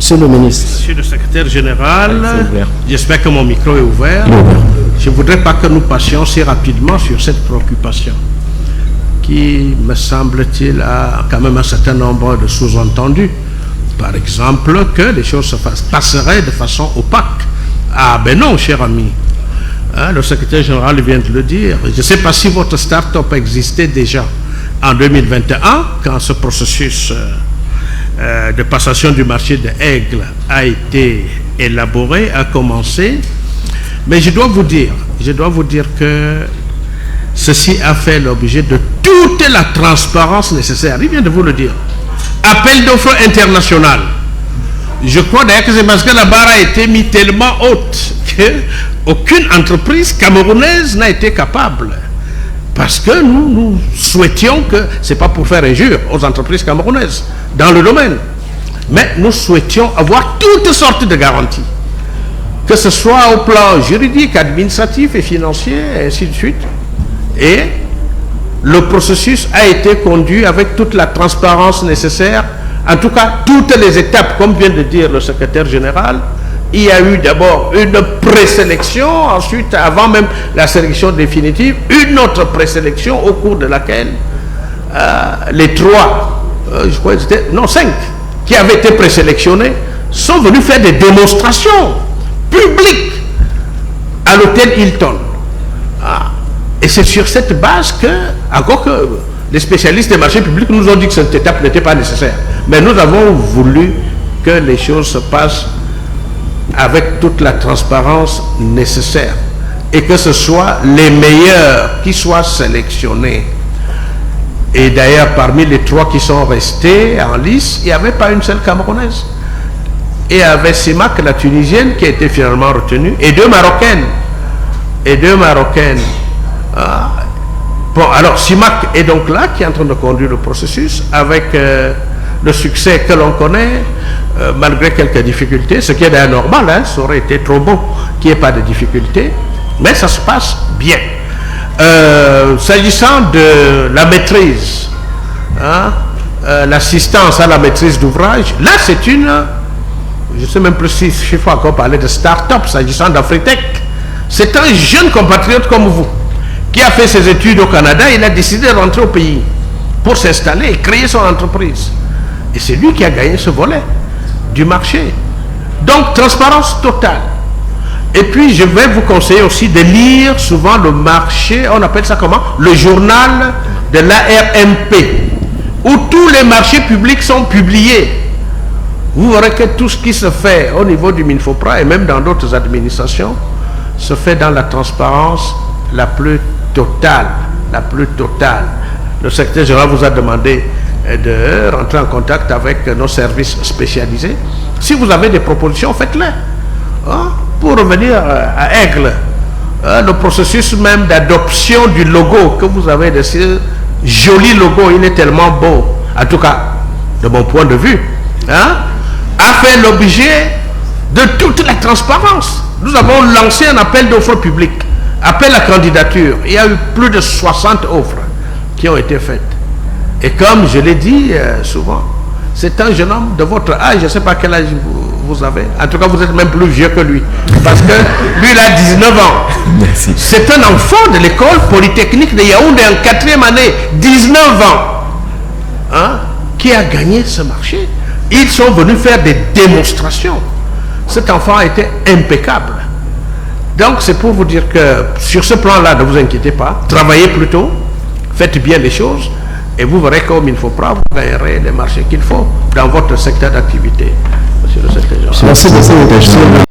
Monsieur le ministre. Monsieur le secrétaire général, j'espère que mon micro est ouvert. Je ne voudrais pas que nous passions si rapidement sur cette préoccupation qui, me semble-t-il, a quand même un certain nombre de sous-entendus. Par exemple, que les choses passeraient de façon opaque. Ah ben non, cher ami. Hein, le secrétaire général vient de le dire. Je ne sais pas si votre start-up existait déjà en 2021, quand ce processus de passation du marché de Aigle a été élaboré, a commencé. Mais je dois vous dire que ceci a fait l'objet de toute la transparence nécessaire. Il vient de vous le dire. Appel d'offres international. Je crois d'ailleurs que c'est parce que la barre a été mise tellement haute qu'aucune entreprise camerounaise n'a été capable. Parce que nous souhaitions que, c'est pas pour faire injure aux entreprises camerounaises dans le domaine, mais nous souhaitions avoir toutes sortes de garanties. Que ce soit au plan juridique, administratif et financier, et ainsi de suite. Et le processus a été conduit avec toute la transparence nécessaire. En tout cas, toutes les étapes, comme vient de dire le secrétaire général. Il y a eu d'abord une présélection, ensuite, avant même la sélection définitive, une autre présélection au cours de laquelle les trois, je crois que c'était, non, 5, qui avaient été présélectionnés, sont venus faire des démonstrations publiques à l'hôtel Hilton. Et c'est sur cette base que, encore que les spécialistes des marchés publics nous ont dit que cette étape n'était pas nécessaire. Mais nous avons voulu que les choses se passent avec toute la transparence nécessaire et que ce soit les meilleurs qui soient sélectionnés. Et d'ailleurs, parmi les 3 qui sont restés en lice, il n'y avait pas une seule Camerounaise. Et il y avait Simac, la Tunisienne, qui a été finalement retenue, et 2 Marocaines. Bon, alors Simac est donc là, qui est en train de conduire le processus avec le succès que l'on connaît, malgré quelques difficultés, ce qui est d'ailleurs normal, hein, ça aurait été trop bon qu'il n'y ait pas de difficultés, mais ça se passe bien. S'agissant de la maîtrise, l'assistance à la maîtrise d'ouvrage, là c'est une, je ne sais même plus si il faut encore parler de start-up, s'agissant d'Afritech. C'est un jeune compatriote comme vous, qui a fait ses études au Canada, il a décidé de rentrer au pays pour s'installer et créer son entreprise. Et c'est lui qui a gagné ce volet du marché. Donc, transparence totale. Et puis, je vais vous conseiller aussi de lire souvent le marché, on appelle ça comment? Le journal de l'ARMP, où tous les marchés publics sont publiés. Vous verrez que tout ce qui se fait au niveau du Minfopra et même dans d'autres administrations se fait dans la transparence la plus totale. Le secrétaire général vous a demandé de rentrer en contact avec nos services spécialisés. Si vous avez des propositions, faites-les. Pour revenir à Aigle, le processus même d'adoption du logo que vous avez décidé, joli logo, il est tellement beau, en tout cas de mon point de vue, a fait l'objet de toute la transparence. Nous avons lancé un appel d'offres publiques, appel à candidature. Il y a eu plus de 60 offres qui ont été faites. Et comme je l'ai dit souvent, c'est un jeune homme de votre âge, je ne sais pas quel âge vous avez, en tout cas vous êtes même plus vieux que lui, parce que lui il a 19 ans. Merci. C'est un enfant de l'école polytechnique de Yaoundé en 4e année, 19 ans, qui a gagné ce marché. Ils sont venus faire des démonstrations. Cet enfant a été impeccable. Donc c'est pour vous dire que sur ce plan-là, ne vous inquiétez pas, travaillez plutôt, faites bien les choses, et vous verrez qu'au Minfopra, vous gagnerez les marchés qu'il faut dans votre secteur d'activité. Monsieur le secrétaire général. Merci beaucoup.